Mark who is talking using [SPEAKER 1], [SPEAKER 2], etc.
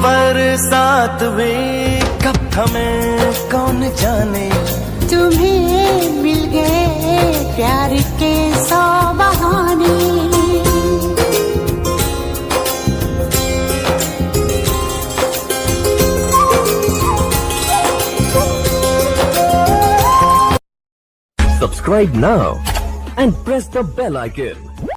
[SPEAKER 1] बरसात में कब थमे कौन जाने,
[SPEAKER 2] तुम्हें मिल गए प्यार के 100 बहाने।
[SPEAKER 3] Subscribe now and press the bell icon.